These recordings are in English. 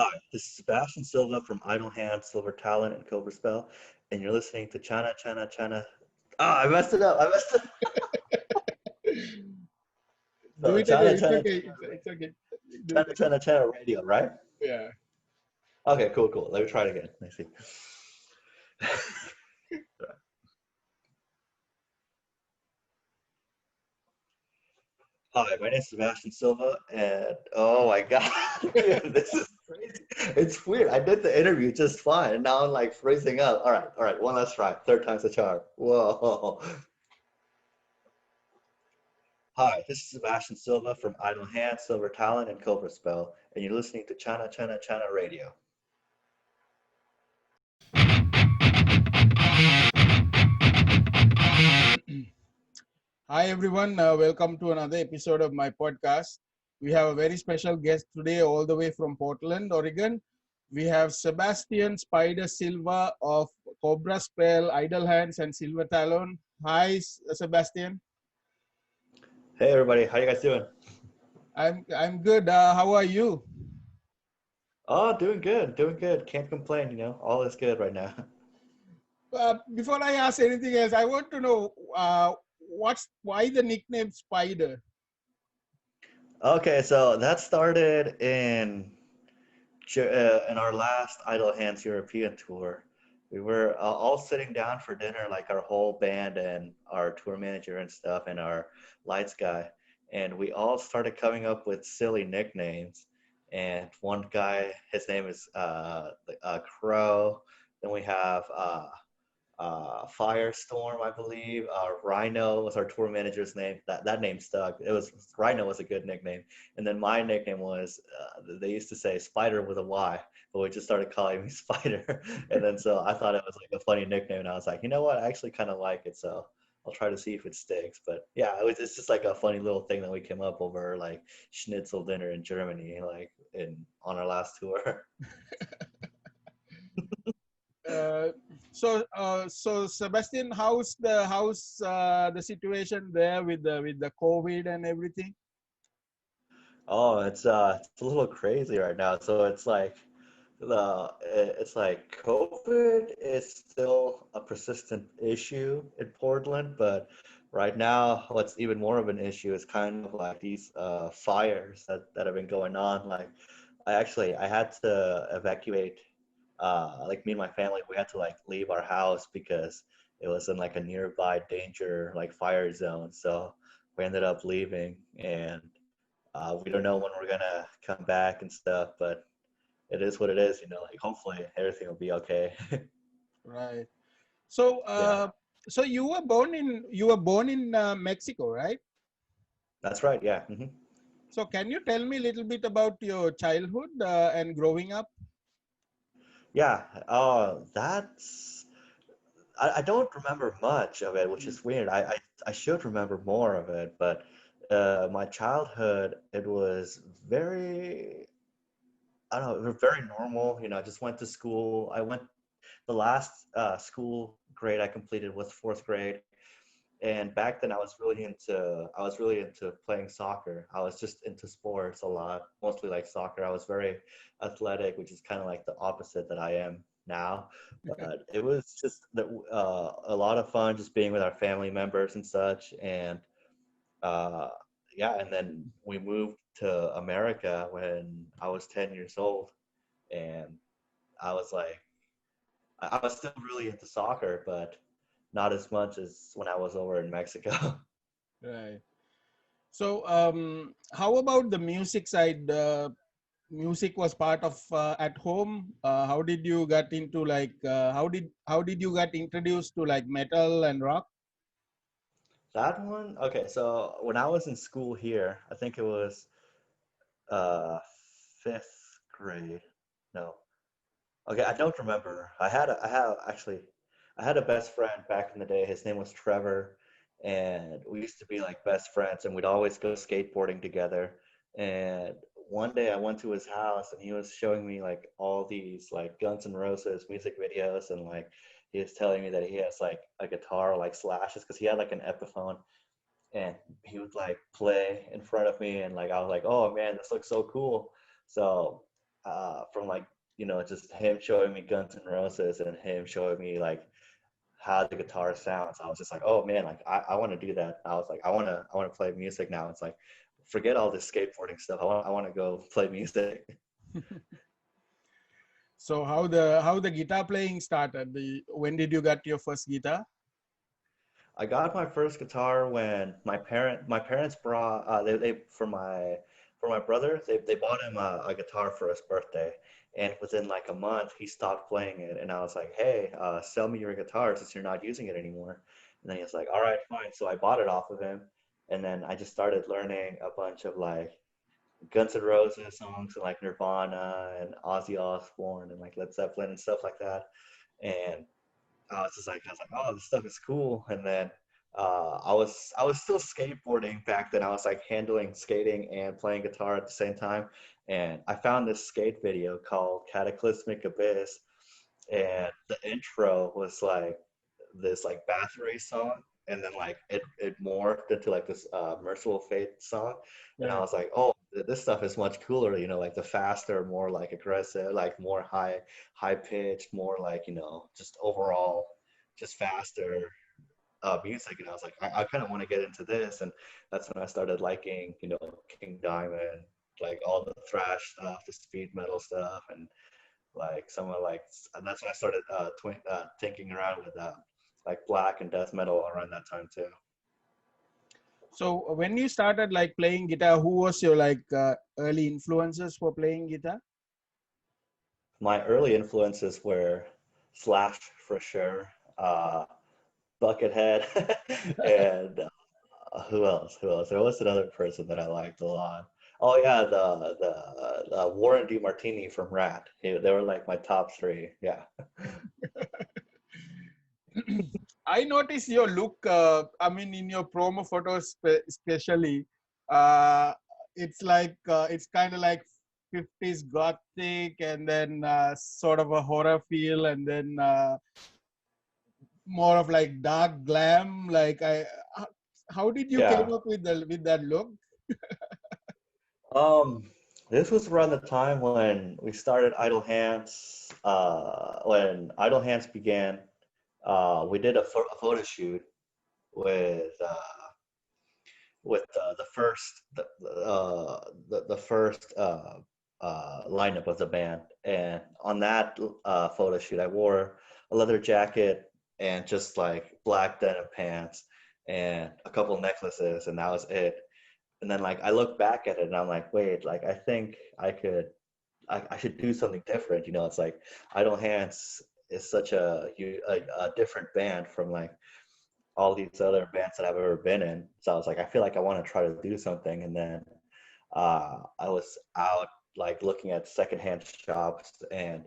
Hi, this is Sebastian Silva from Hands, Silver Talon, and Cobra Spell, and you're listening to Channa Channa Channa. Ah, I messed it up. I messed it up. Do So it again. Channa It's Channa okay. Channa, It's okay. Do it Channa again. Channa Channa Radio, right? Yeah. Okay, cool, cool. Let me try it again. Let me see. Hi, my name is Sebastian Silva, and oh my God, dude, this is crazy. It's weird. I did the interview just fine, and now I'm like freezing up. All right, one last try. Third time's a charm. Whoa. Hi, this is Sebastian Silva from Hands, Silver Talon, and Cobra Spell, and you're listening to Channa Channa Channa Radio. Hi, everyone. Welcome to another episode of my podcast. We have a very special guest today, all the way from Portland, Oregon. We have Sebastian Spyder Silva of Cobra Spell, Idle Hands, and Silver Talon. Hi, Sebastian. Hey everybody, how you guys doing? I'm good. How are you? Oh, doing good, doing good. Can't complain, all is good right now. Before I ask anything else, I want to know why the nickname Spider. Okay, so that started in our last Idle Hands European tour. We were all sitting down for dinner, like our whole band and our tour manager and stuff, and our lights guy, and we all started coming up with silly nicknames. And one guy, his name is Crow. Then we have Firestorm, I believe. Rhino was our tour manager's name. That name stuck. It was Rhino was a good nickname. And then my nickname was they used to say Spider with a Y, but we just started calling me Spider. And then so I thought it was like a funny nickname, and I was like, you know what, I actually kind of like it, so I'll try to see if it sticks. But yeah, it's just like a funny little thing that we came up over like schnitzel dinner in Germany, like in on our last tour. Uh, so Sebastian, how's the situation there with the COVID and everything? Oh, it's a little crazy right now. So it's like COVID is still a persistent issue in Portland, but right now what's even more of an issue is kind of like these fires that have been going on. Like I had to evacuate like me and my family, we had to like leave our house because it was in like a nearby danger like fire zone. So we ended up leaving, and we don't know when we're gonna come back and stuff, but it is what it is, like hopefully everything will be okay. Right. So Yeah, so you were born in Mexico, right? that's right. Yeah. So can you tell me a little bit about your childhood and growing up? Yeah. That's I don't remember much of it, which is weird. I should remember more of it, but my childhood, it was very, I don't know, it was very normal. I just went to school. The last school grade I completed was fourth grade. And back then I was really into playing soccer. I was just into sports a lot, mostly like soccer. I was very athletic, which is kind of like the opposite that I am now. But it was just a lot of fun just being with our family members and such. And uh, yeah, and then we moved to America when I was 10 years old. And I was like, I was still really into soccer, but not as much as when I was over in Mexico. Right. So how about the music side? Music was part of at home. How did you get into like how did you get introduced to like metal and rock? That one? Okay, so when I was in school here, I think it was uh fifth grade. No. Okay, I don't remember. I had a best friend back in the day. His name was Trevor, and we used to be like best friends, and we'd always go skateboarding together. And one day I went to his house, and he was showing me like all these like Guns N' Roses music videos, and like he was telling me that he has like a guitar like slashes because he had like an Epiphone, and he would like play in front of me, and like I was like, oh man, this looks so cool. So from like, just him showing me Guns N' Roses and him showing me like how the guitar sounds. I was just like, oh man, like I want to do that. I was like, I want to play music now. It's like, forget all this skateboarding stuff. I want to go play music. So how the guitar playing started? When did you get your first guitar? I got my first guitar when my parents brought they for my brother, they bought him a guitar for his birthday, and within like a month he stopped playing it, and I was like, hey, sell me your guitar since you're not using it anymore. And then he was like, all right, fine. So I bought it off of him, and then I just started learning a bunch of like Guns N' Roses songs and like Nirvana and Ozzy Osbourne and like Led Zeppelin and stuff like that. And I was like, oh, this stuff is cool. And then I was still skateboarding back then. I was like handling skating and playing guitar at the same time. And I found this skate video called Cataclysmic Abyss, and the intro was like this like Bathory song, and then like it morphed into like this Merciful Fate song, and I Yeah. was like, oh, this stuff is much cooler, like the faster, more like aggressive, like more high pitched, more like just overall just faster music, and I was like, I kind of want to get into this, and that's when I started liking King Diamond, like all the thrash stuff, the speed metal stuff, and like some of like and that's when I started tinkering around with like black and death metal around that time too. So when you started like playing guitar, who was your like early influences for playing guitar? My early influences were Slash for sure, Buckethead, and who else? Who else? There was another person that I liked a lot. Oh yeah, the Warren DeMartini from Rat. They were like my top three. Yeah. I noticed your look. I mean, in your promo photos, especially, it's like it's kind of like 50s gothic, and then sort of a horror feel, and then more of like dark glam. Like how did you came Yeah. up with that look? Um, this was around the time when we started Idle Hands. When Idle Hands began, we did a photo shoot with the first the first lineup of the band, and on that photo shoot, I wore a leather jacket and just like black denim pants and a couple necklaces, and that was it. And then like I look back at it and I'm like, wait, like I think I should do something different. It's like Idle Hands is such a different band from like all these other bands that I've ever been in. So I was like, I feel like I want to try to do something. And then I was out like looking at secondhand shops, and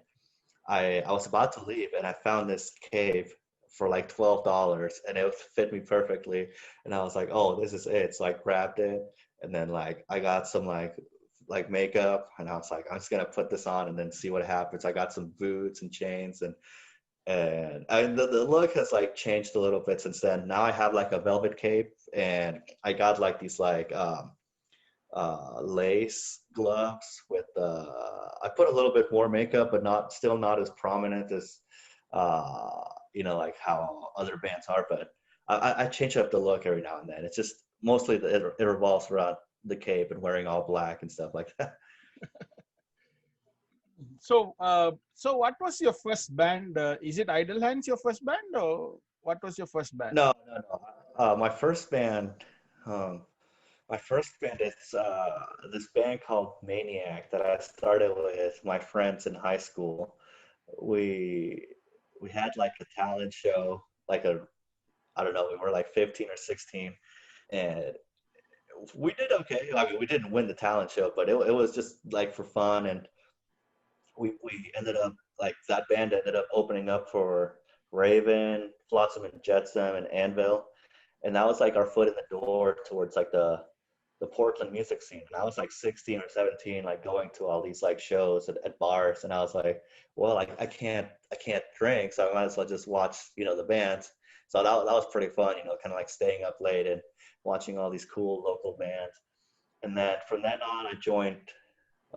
I was about to leave, and I found this cave for like $12, and it fit me perfectly. And I was like, oh, this is it. So I grabbed it, and then like I got some like makeup, and I was like, I'm just gonna put this on and then see what happens. I got some boots and chains, and the look has like changed a little bit since then. Now I have like a velvet cape, and I got like these like lace gloves with I put a little bit more makeup, but not as prominent as like how other bands are. But I change up the look every now and then. It's just mostly it revolves around the cape and wearing all black and stuff like that. So what was your first band? Is it Idle Hands your first band, or what was your first band? No, no, no. My first band, um, is this band called Maniac that I started with my friends in high school. We we had like a talent show, like a I don't know, we were like 15 or 16, and we did okay. I mean, we didn't win the talent show, but it was just like for fun, and we ended up like that band ended up opening up for Raven, Flotsam and Jetsam, and Anvil, and that was like our foot in the door towards like the Portland music scene. And I was like 16 or 17, like going to all these like shows at bars, and I was like, well, I can't drink, so I might as well just watch the bands. So that was pretty fun, kind of like staying up late and watching all these cool local bands. And then from then on, I joined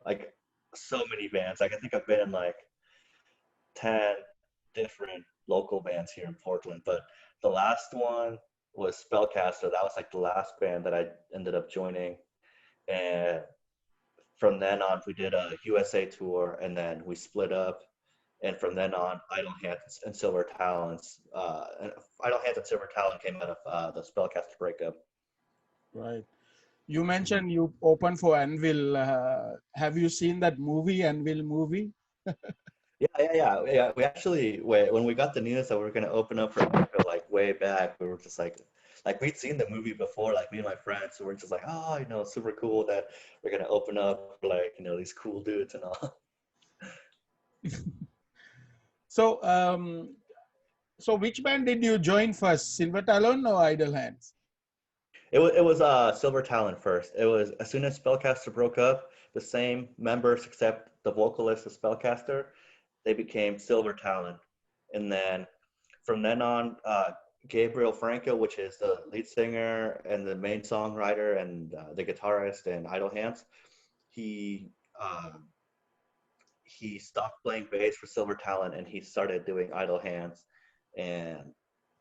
like so many bands. Like I think I've been in like 10 different local bands here in Portland, but the last one was Spellcaster. That was like the last band that I ended up joining. And from then on, we did a USA tour, and then we split up. And from then on, Idle Hands and Silver Talons. Idle Hands and Silver Talon came out of the Spellcaster breakup. Right. You Mhm. mentioned you opened for Anvil. Have you seen that movie, Anvil movie? Yeah. We actually, when we got the news that we were gonna open up for Anvil, like way back, we were just like we'd seen the movie before, like me and my friends, so we're just like, oh, super cool that we're gonna open up for like, these cool dudes and all. So, so which band did you join first, Silver Talon or Idle Hands? It was Silver Talon first. It was as soon as Spellcaster broke up, the same members except the vocalist of Spellcaster, they became Silver Talon, and then from then on, Gabriel Franco, which is the lead singer and the main songwriter and the guitarist in Idle Hands, he um, he stopped playing bass for Silver Talon and he started doing Idle Hands. And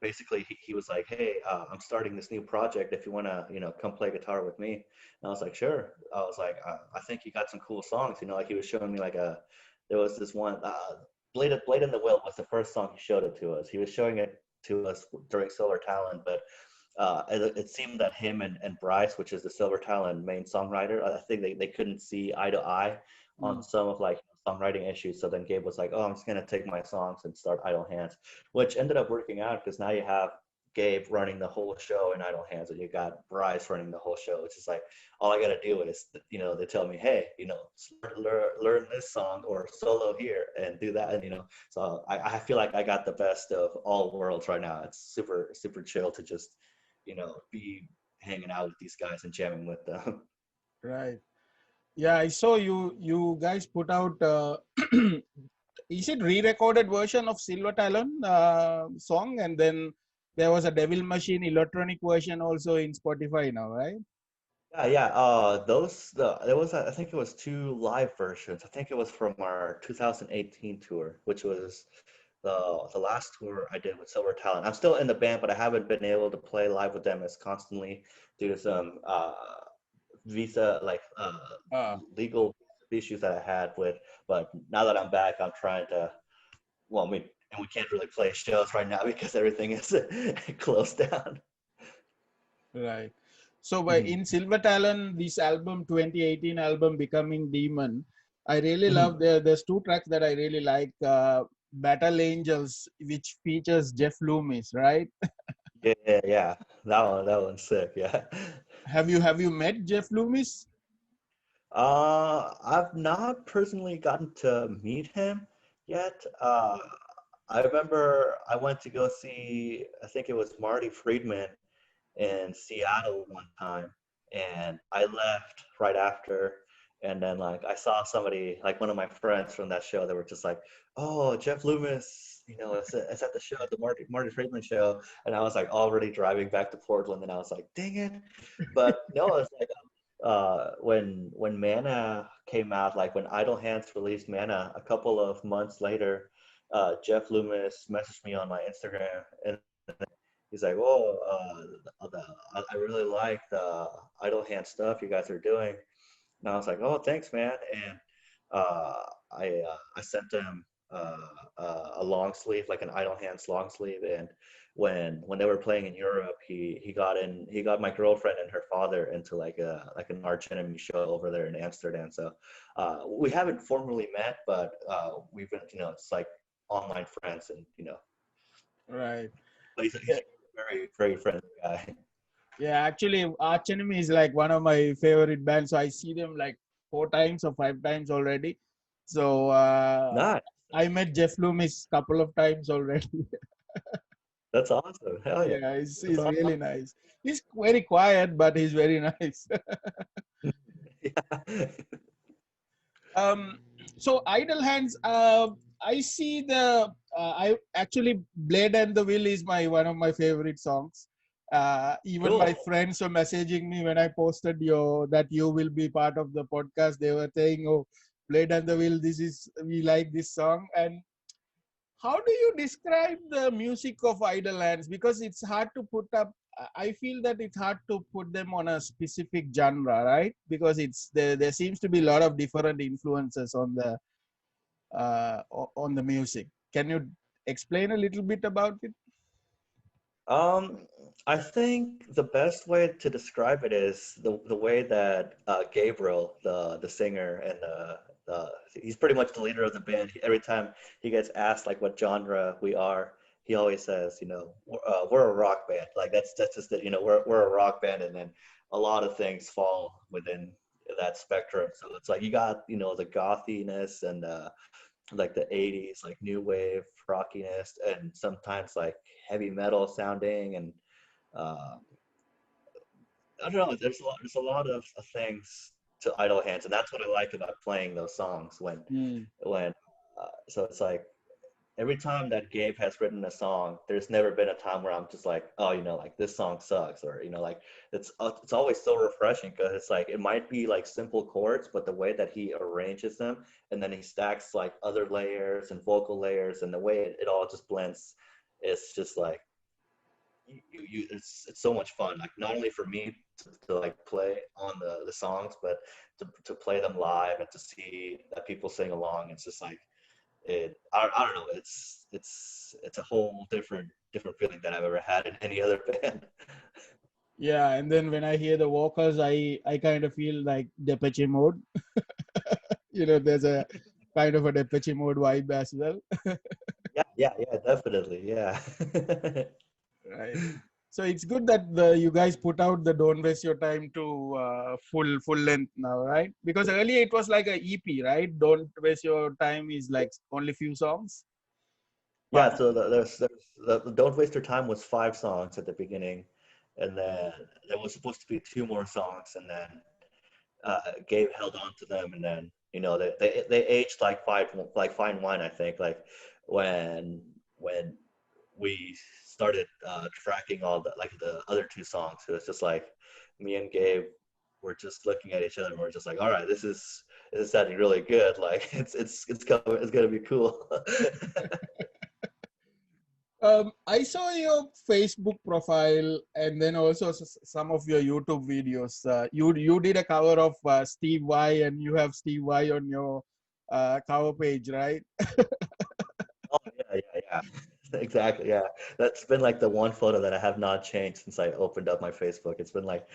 basically, he was like, "Hey, I'm starting this new project. If you want to, come play guitar with me." And I was like, "Sure." I was like, "I think you got some cool songs." Like he was showing me there was this one, Blade in the Wild was the first song he showed it to us. He was showing it to us during Silver Talon, but it seemed that him and Bryce, which is the Silver Talon main songwriter, I think they couldn't see eye to eye on Mm. some of like songwriting issues. So then Gabe was like, "Oh, I'm just gonna take my songs and start Idle Hands," which ended up working out because now you have Gabe running the whole show in Idle Hands, and you got Bryce running the whole show. It's just like all I gotta do is, they tell me, "Hey, learn this song or solo here and do that," and so I feel like I got the best of all worlds right now. It's super super chill to just, be hanging out with these guys and jamming with them. Right. Yeah, I saw you. You guys put out. Is it re-recorded version of Silver Talon song, and then there was a Devil Machine electronic version also in Spotify now, right? Yeah. There was I think it was two live versions. I think it was from our 2018 tour, which was the last tour I did with Silver Talent. I'm still in the band, but I haven't been able to play live with them as constantly due to some visa legal issues that I had with. But now that I'm back, I'm trying to. Well, I mean, and we can't really play shows right now because everything is closed down. Right. So Mhm, in Silver Talon, this album, 2018 album, Becoming Demon, I really love mhm. there's two tracks that I really like. Battle Angels, which features Jeff Loomis, right? Yeah. That one's sick. Yeah. Have you met Jeff Loomis? I've not personally gotten to meet him yet. I remember I went to go see, I think it was Marty Friedman in Seattle one time, and I left right after. And then like I saw somebody, like one of my friends from that show, they were just like, "Oh, Jeff Loomis, it's at the show, the Marty Friedman show." And I was like already driving back to Portland, and I was like, "Dang it!" But no, it's like when Mana came out, like when Idle Hands released Mana, a couple of months later, Jeff Loomis messaged me on my Instagram, and he's like, "Oh, I really like the Idle Hand stuff you guys are doing." And I was like, "Oh, thanks, man." And I sent him a long sleeve, like an Idle Hands long sleeve. And when they were playing in Europe, he got my girlfriend and her father into like an Arch Enemy show over there in Amsterdam. So we haven't formally met, but we've been, it's like online friends, and Right. but he's Yeah, a very very friendly guy. yeah, actually, Arch Enemy is like one of my favorite bands. So I see them like 4 times or 5 times already. So Nice. I met Jeff Loomis couple of times already. That's awesome. Hell yeah. Yeah, That's he's awesome. really nice. He's very quiet, but he's very nice. Yeah. um, so Idle Hands, I see I actually Blade and the Will is my one of my favorite songs. Even my Cool. friends were messaging me when I posted that you will be part of the podcast. They were saying, "Oh, Blade and the Will. We like this song. And how do you describe the music of Idle Hands? Because it's hard to put up. I feel that it's hard to put them on a specific genre, right? Because it's there seems to be a lot of different influences on the music. Can you explain a little bit about it? Um, I think the best way to describe it is the way that Gabriel, the singer and he's pretty much the leader of the band. Every time he gets asked like what genre we are, he always says, we're a rock band. Like that's just it. We're a rock band, and then a lot of things fall within that spectrum. So it's like you got the gothiness and like the 80s like new wave rockiness, and sometimes like heavy metal sounding, and uh I don't know, there's a lot of things to Idle Hands, and that's what I like about playing those songs Mm. when so it's like every time that Gabe has written a song, there's never been a time where I'm just like, oh, like this song sucks, or like it's always so refreshing because it's like it might be like simple chords, but the way that he arranges them, and then he stacks like other layers and vocal layers, and the way it all just blends, it's just like it's so much fun. Like not only for me to like play on the songs, but to play them live and to see that people sing along. It's just like I don't know, it's a whole different feeling that I've ever had in any other band. Yeah, and then when I hear the vocals, I kind of feel like Depeche Mode. There's a kind of a Depeche Mode vibe as well. Yeah, definitely, yeah. Right. So it's good that you guys put out the Don't Waste Your Time to full length now, right? Because earlier it was like a EP, right? Don't Waste Your Time is like only few songs. But Yeah, so the Don't Waste Your Time was 5 songs at the beginning, and then there was supposed to be 2 more songs, and then Gabe held on to them, and then they aged like fine wine. I think like when we started tracking all the other 2 songs, it was just like me and Gabe were just looking at each other, and we're just like, all right, this is sounding really good. Like it's gonna be cool. I saw your Facebook profile and then also some of your YouTube videos. You did a cover of Steve Y, and you have Steve Y on your cover page, right? Oh yeah. Exactly, yeah. That's been like the one photo that I have not changed since I opened up my Facebook. It's been like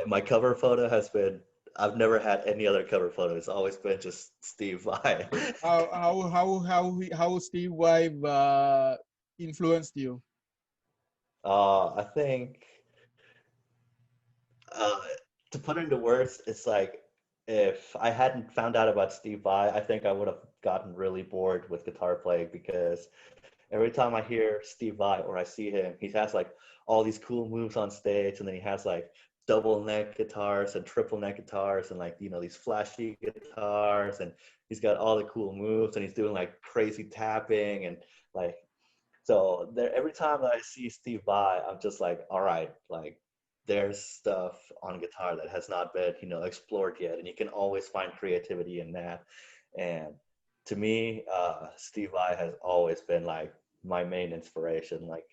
my cover photo has been. I've never had any other cover photo. It's always been just Steve Vai. How Steve Y influenced you? I think uh, to put into words, it's like if I hadn't found out about Steve Vai, I think I would have gotten really bored with guitar playing because every time I hear Steve Vai or I see him, he has like all these cool moves on stage, and then he has like double neck guitars and triple neck guitars and like these flashy guitars, and he's got all the cool moves, and he's doing like crazy tapping, and like so there every time that I see Steve Vai, I'm just like, all right, like there's stuff on guitar that has not been explored yet, and you can always find creativity in that. And to me, Steve Vai has always been like my main inspiration. Like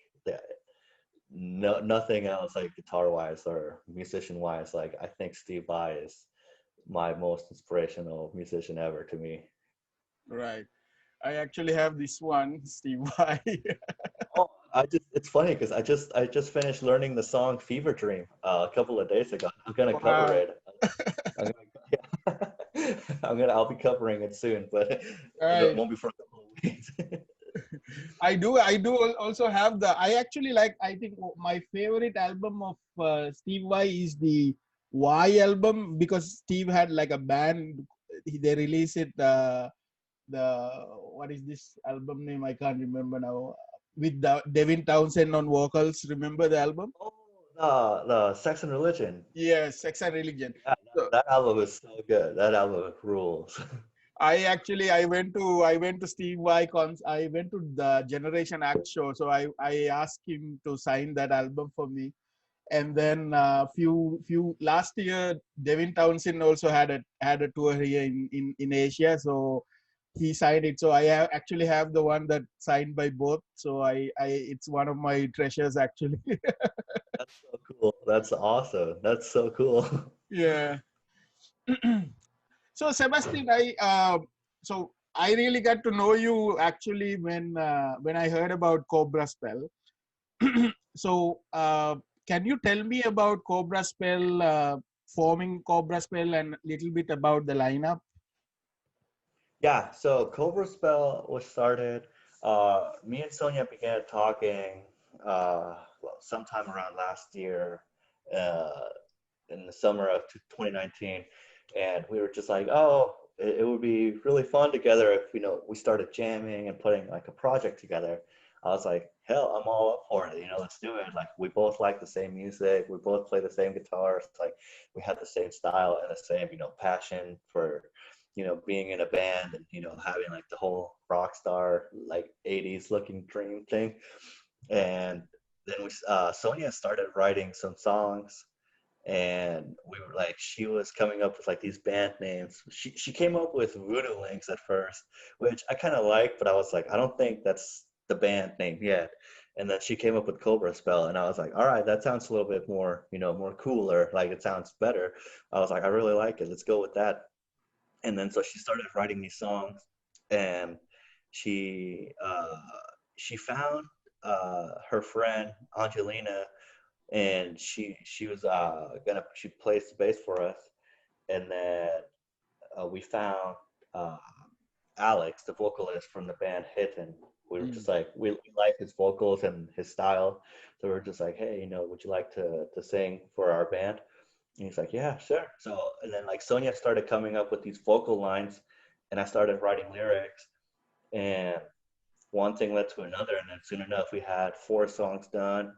nothing else, like guitar wise or musician wise. Like I think Steve Vai is my most inspirational musician ever to me. Right. I actually have this one, Steve Vai. Oh, it's funny because I just finished learning the song Fever Dream a couple of days ago. I'm gonna cover Wow. it. I'm gonna, I'll be covering it soon, but it Right. won't be for a couple of weeks. I do also have I actually like, I think my favorite album of Steve Vai is the Y album, because Steve had like a band. They released it, the what is this album name? I can't remember now. With Devin Townsend on vocals. Remember the album? Oh, the Sex and Religion. Yes, Sex and Religion. Yeah, So that album is so good. That album rules. I went to Steve Vai I went to the Generation Act show. So I asked him to sign that album for me. And then few last year, Devin Townsend also had a tour here in Asia. So he signed it. So actually have the one that signed by both. So I it's one of my treasures actually. That's so cool. That's awesome. That's so cool. Yeah. So Sebastian, so I really got to know you actually when I heard about Cobra Spell. So can you tell me about Cobra Spell, forming Cobra Spell, and a little bit about the lineup? Yeah, so Cobra Spell was started. Me and Sonia began talking well, sometime around last year, uh, in the summer of 2019, and we were just like, oh, it would be really fun together if we started jamming and putting like a project together. I was like, hell, I'm all up for it. Let's do it. Like we both like the same music, we both play the same guitars, like we have the same style and the same passion for being in a band and having like the whole rock star like 80s looking dream thing. And then Sonia started writing some songs, and we were like, she was coming up with like these band names. She came up with Voodoo Links at first, which I kind of liked, but I was like, I don't think that's the band name yet. And then she came up with Cobra Spell, and I was like, all right, that sounds a little bit more, more cooler. Like it sounds better. I was like, I really like it. Let's go with that. And then so she started writing these songs, and she uh, she found her friend Angelina, and she was she plays the bass for us. And then we found uh, Alex, the vocalist from the band Hidden. We were just Mm. like, we like his vocals and his style, so we are just like, hey, would you like to sing for our band? And he's like, yeah, sure. So and then like Sonia started coming up with these vocal lines, and I started writing lyrics, and one thing led to another, and then soon enough we had 4 songs done.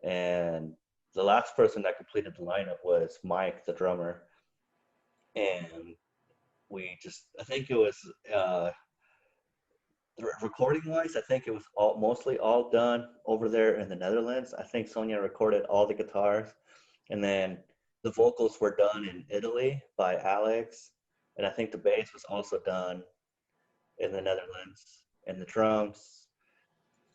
And the last person that completed the lineup was Mike, the drummer. And we just, I think it was recording wise, I think it was mostly all done over there in the Netherlands. I think Sonia recorded all the guitars, and then the vocals were done in Italy by Alex, and I think the bass was also done in the Netherlands, and the drums,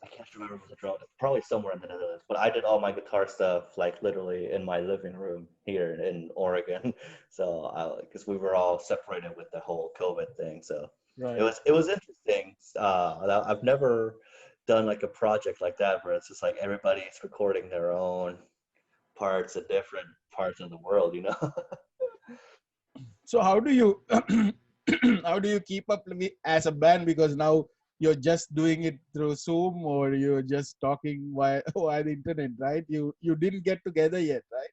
I can't remember the drum, probably somewhere in the Netherlands. But I did all my guitar stuff like literally in my living room here in Oregon. So because we were all separated with the whole COVID thing, so it Right. was it was interesting. I've never done like a project like that where it's just like everybody's recording their own parts of different parts of the world. So how do you how do you keep up as a band, because now you're just doing it through Zoom, or you're just talking via via the internet, right? You didn't get together yet, right?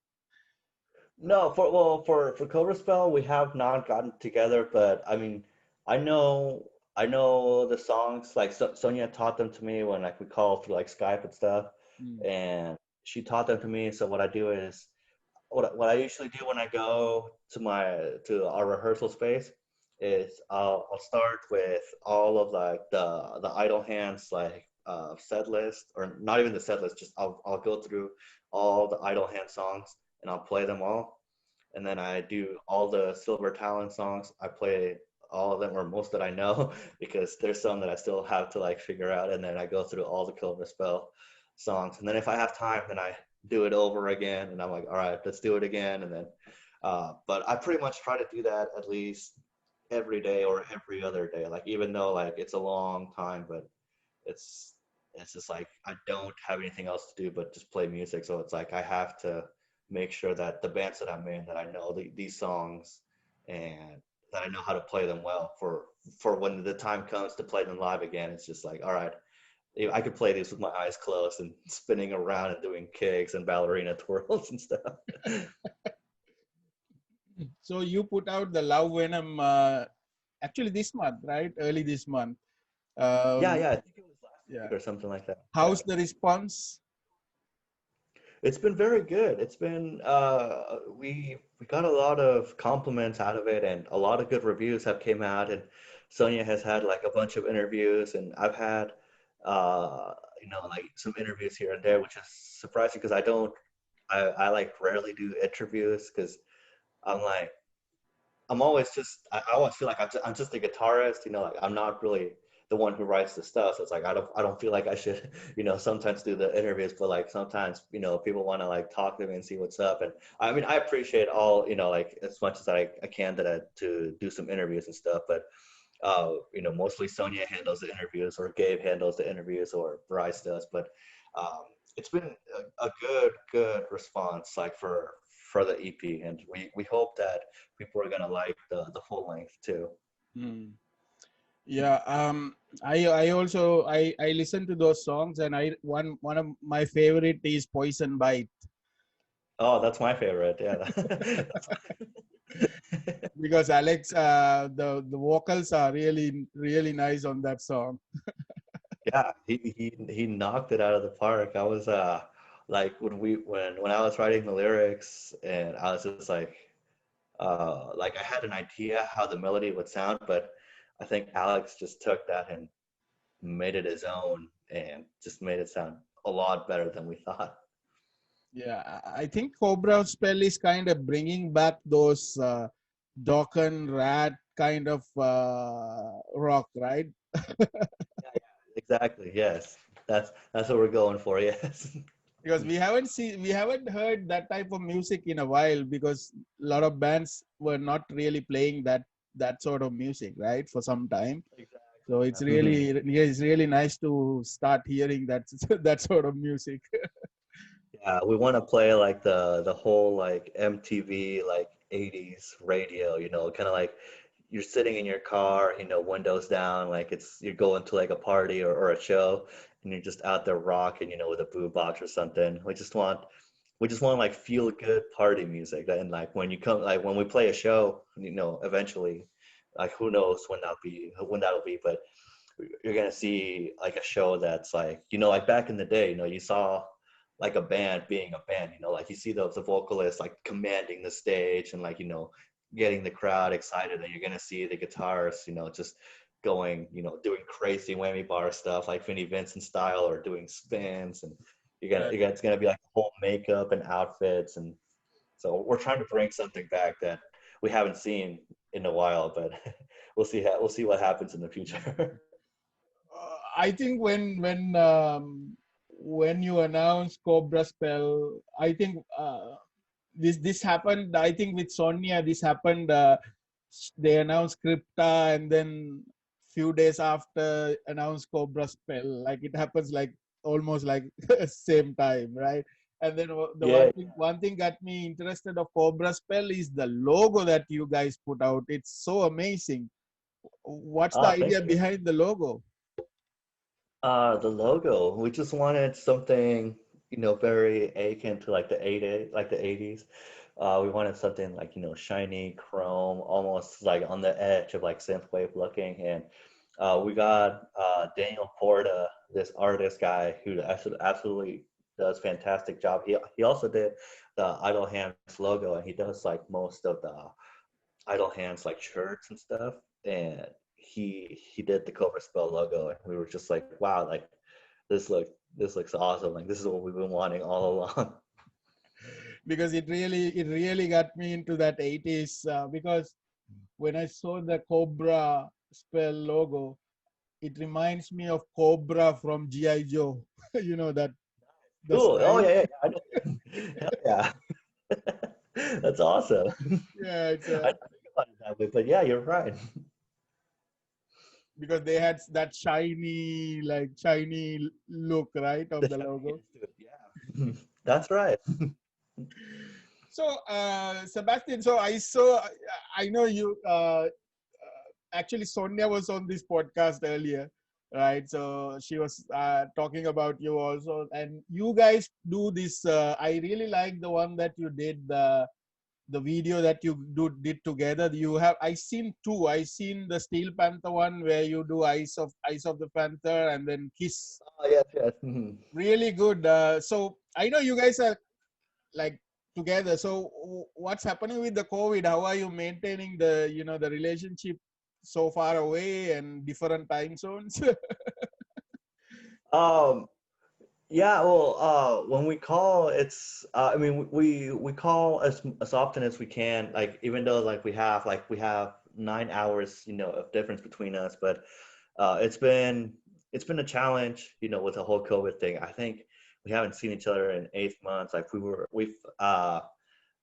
No, for Cobra Spell, we have not gotten together, but I mean, I know the songs. Like Sonia taught them to me when like we call through like Skype and stuff, Mm. and she taught them to me. So what I do is what I usually do when I go to our rehearsal space is I'll start with all of like the idle hands like set list, or not even the set list, just I'll go through all the idle hand songs and I'll play them all. And then I do all the Silver Talon songs. I play all of them or most that I know because there's some that I still have to like figure out. And then I go through all the Cobra Spell songs. And then if I have time, then I do it over again. And I'm like, all right, let's do it again. And then, but I pretty much try to do that at least every day or every other day. Like even though like it's a long time, but it's it's just like I don't have anything else to do but just play music. So it's like I have to make sure that the bands that I'm in, that I know these songs, and that I know how to play them well for when the time comes to play them live again. It's just like, all right, I could play these with my eyes closed and spinning around and doing kicks and ballerina twirls and stuff. So you put out the Love Venom actually this month, right? Early this month. Yeah, Um, yeah, I think it was last yeah. week or something like that. Yeah. How's the response? It's been very good. It's been we got a lot of compliments out of it, and a lot of good reviews have came out. And Sonia has had like a bunch of interviews, and I've had uh like some interviews here and there, which is surprising because I don't. I like rarely do interviews because I'm like I'm always just I always feel like I'm just a guitarist, you know, like I'm not really the one who writes the stuff. So it's like I don't feel like I should, you know, sometimes do the interviews, but like sometimes, you know, people want to like talk to me and see what's up. And I mean, I appreciate all, you know, like as much as I can to do some interviews and stuff, but you know, mostly Sonia handles the interviews or Gabe handles the interviews or Bryce does, but um, it's been a good response like for the EP, and we hope that people are gonna like the full length too. Hmm. Yeah, I also I listen to those songs, and one of my favorite is Poison Bite, Oh, that's my favorite. Yeah, because Alex, the vocals are really nice on that song. yeah. He knocked it out of the park. I was like when I was writing the lyrics, and I was just like I had an idea how the melody would sound, but I think Alex just took that and made it his own and just made it sound a lot better than we thought. Yeah, I think Cobra Spell is kind of bringing back those Dokken Rat kind of rock, right? Yeah, yeah, exactly. Yes, that's what we're going for. Yes. Because we haven't heard that type of music in a while, because a lot of bands were not really playing that sort of music, right, for some time. Exactly. So Yeah. Mhm. it's really nice to start hearing that that sort of music. Yeah, we want to play like the whole like MTV like 80s radio, you know, kind of like you're sitting in your car, you know, windows down, like you're going to like a party or a show, and you're just out there rocking, you know, with a boombox or something. We just want like feel good party music. And like when you come, like when we play a show, you know, eventually, like who knows when that'll be, but you're gonna see like a show that's like, you know, like back in the day, you know, you saw like a band being a band, you know, like you see the vocalist like commanding the stage and like, you know, getting the crowd excited, and you're gonna see the guitarists, you know, just going, you know, doing crazy whammy bar stuff like Vinnie Vincent style or doing spins, and it's gonna be like whole makeup and outfits, and so we're trying to bring something back that we haven't seen in a while, but we'll see what happens in the future. I think when you announce Cobra Spell, I think this happened. I think with Sonia, this happened. They announced Crypta, and then few days after announced Cobra Spell. Like it happens like almost like same time, right? And then the Yeah. one thing got me interested of Cobra Spell is the logo that you guys put out. It's so amazing. What's the Oh, thank idea you. behind the logo? The logo. We just wanted something, you know, very akin to like the 80s. We wanted something like, you know, shiny, chrome, almost like on the edge of like synthwave looking. And we got Daniel Porta, this artist guy who absolutely does fantastic job. He also did the Idle Hands logo, and he does like most of the Idle Hands like shirts and stuff, and he did the Cobra Spell logo, and we were just like, wow, like this looks awesome. Like this is what we've been wanting all along. Because it really got me into that 80s, because when I saw the Cobra Spell logo, it reminds me of Cobra from GI Joe. You know that the Cool. Oh style. yeah, yeah, I know. Hell yeah. That's awesome. Yeah, it's I didn't think about it that way, but yeah, you're right. because they had that shiny look, right, of The the shiny logo. edge to it, yeah. That's right. So, Sebastian, so I know you. Actually, Sonia was on this podcast earlier, right? So she was talking about you also, and you guys do this. I really like the one that you did, the video that you did together. You have I seen two. I seen the Steel Panther one where you do Eyes of the Panther, and then Kiss. Oh yes, yes. Mhm. Really good. So I know you guys are like together. So what's happening with the COVID? How are you maintaining the relationship so far away and different time zones? Um, Yeah, well, when we call, it's I mean, we call as often as we can. Like even though we have 9 hours, of difference between us, but it's been a challenge, with the whole COVID thing. I think we haven't seen each other in 8 months. Like we've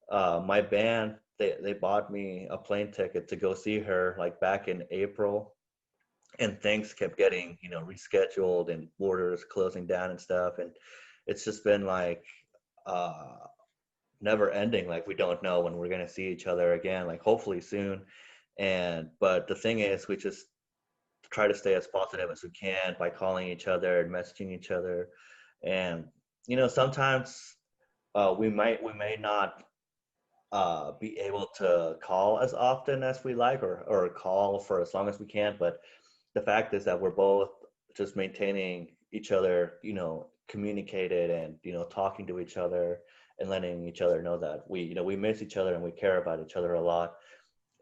my band, they bought me a plane ticket to go see her like back in April, and things kept getting rescheduled and borders closing down and stuff, and it's just been like uh never ending. Like we don't know when we're going to see each other again, like hopefully soon. And but the thing is, we just try to stay as positive as we can by calling each other and messaging each other. And sometimes we may not be able to call as often as we like, or call for as long as we can, but the fact is that we're both just maintaining each other, communicated, and talking to each other and letting each other know that we miss each other and we care about each other a lot.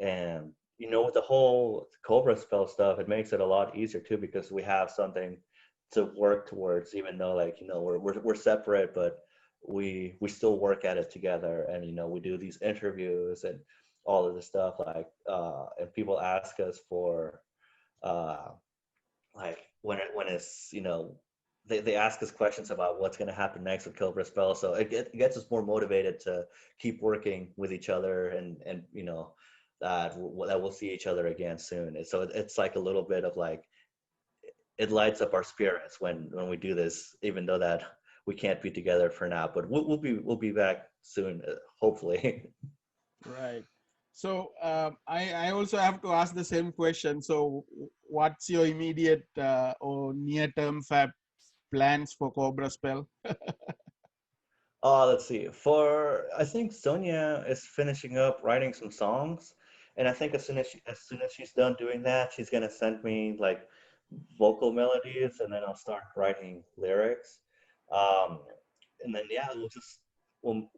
And with the whole Cobra Spell stuff, it makes it a lot easier too, because we have something to work towards, even though, like, we're separate, but we still work at it together. And we do these interviews and all of this stuff, like, and people ask us for uh like when it's they ask us questions about what's going to happen next with Cobra Spell, so it gets us more motivated to keep working with each other, and that we'll see each other again soon. And so it's like a little bit of like, it lights up our spirits when we do this, even though that we can't be together for now, but we'll be back soon, hopefully. Right. So I also have to ask the same question. So what's your immediate or near term plans for Cobra Spell? Let's see. I think Sonia is finishing up writing some songs, and I think as soon as she's done doing that, she's gonna send me like vocal melodies, and then I'll start writing lyrics. Um, and then yeah, we'll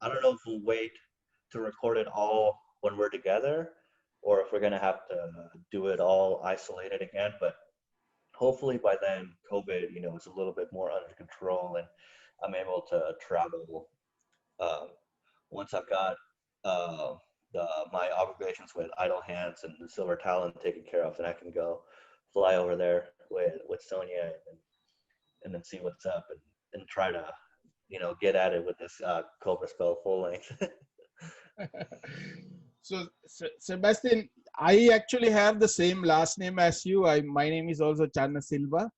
I don't know if we'll wait to record it all when we're together, or if we're gonna have to do it all isolated again. But hopefully by then, COVID, is a little bit more under control, and I'm able to travel, um, once I've got uh, my obligations with Idle Hands and the Silver Talon taken care of. Then I can go fly over there with Sonia, and then see what's up, and try to get at it with this Cobra Spell full length. So Sebastian, I actually have the same last name as you. My name is also Channa Silva.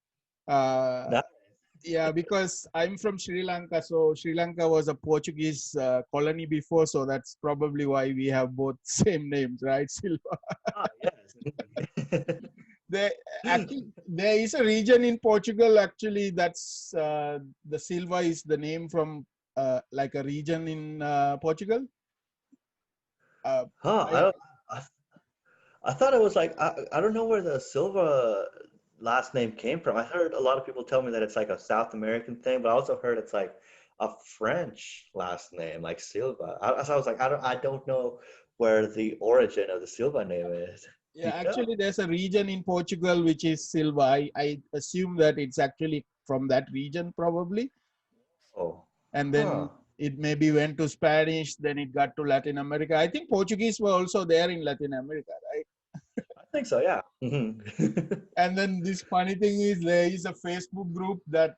Uh, Not, yeah, because I'm from Sri Lanka, so Sri Lanka was a Portuguese colony before, so that's probably why we have both same names, right? Silva. yes. There actually there is a region in Portugal actually that's the Silva is the name from like a region in Portugal. Uh, Huh? I I don't. I, I thought it was like, I don't know where the Silva last name came from. I heard a lot of people tell me that it's like a South American thing, but I also heard it's like a French last name, like Silva. So I was like, I don't know where the origin of the Silva name is. Do yeah, you know? actually there's a region in Portugal which is Silva. I assume that it's actually from that region probably, Oh, and huh. then it maybe went to Spanish, then it got to Latin America. I think Portuguese were also there in Latin America, right? I think so, yeah. Mhm. And then this funny thing is there is a Facebook group that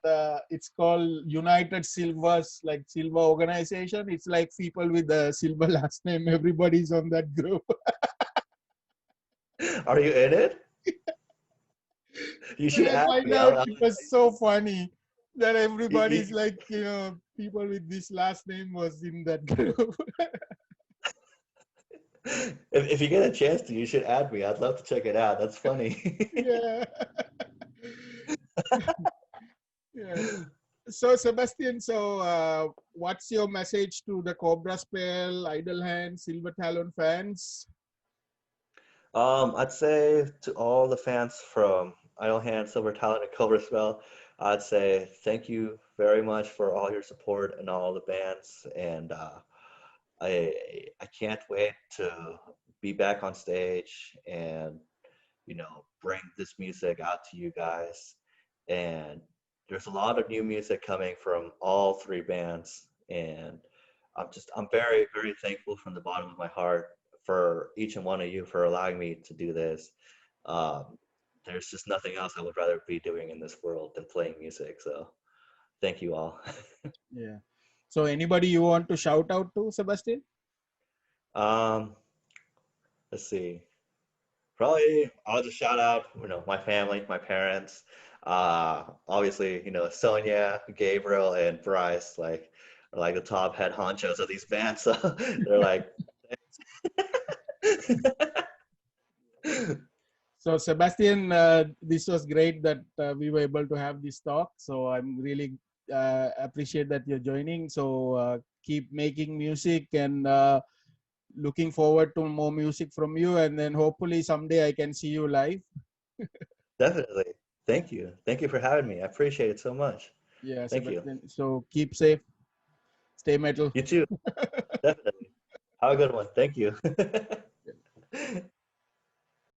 it's called United Silvas, like Silva organization. It's like people with the Silva last name. Everybody's on that group. Are you in it? You When should I add find me. out, it was so funny that You, everybody's you, like, people with this last name was in that group. if you get a chance to, you should add me. I'd love to check it out. That's funny. Yeah. Yeah. So Sebastian, so what's your message to the Cobra Spell, Idle Hand, Silver Talon fans? I'd say to all the fans from Idle Hand, Silver Talent, and Cobra Spell, I'd say thank you very much for all your support and all the bands, and I can't wait to be back on stage and bring this music out to you guys. And there's a lot of new music coming from all three bands, and I'm very, very thankful from the bottom of my heart for each and one of you for allowing me to do this. Um, there's just nothing else I would rather be doing in this world than playing music. So thank you all. Yeah. So anybody you want to shout out to, Sebastian? um, let's see. Probably I'll just shout out, my family, my parents, obviously, Sonia, Gabriel, and Bryce, like are like the top head honchos of these bands. So they're like, So Sebastian, this was great that we were able to have this talk. So I'm really appreciate that you're joining. So keep making music and looking forward to more music from you. And then hopefully someday I can see you live. definitely. Thank you. Thank you for having me. I appreciate it so much. Yeah, Thank you. Sebastian. So keep safe, stay metal. You too. Definitely. Have a good one. Thank you.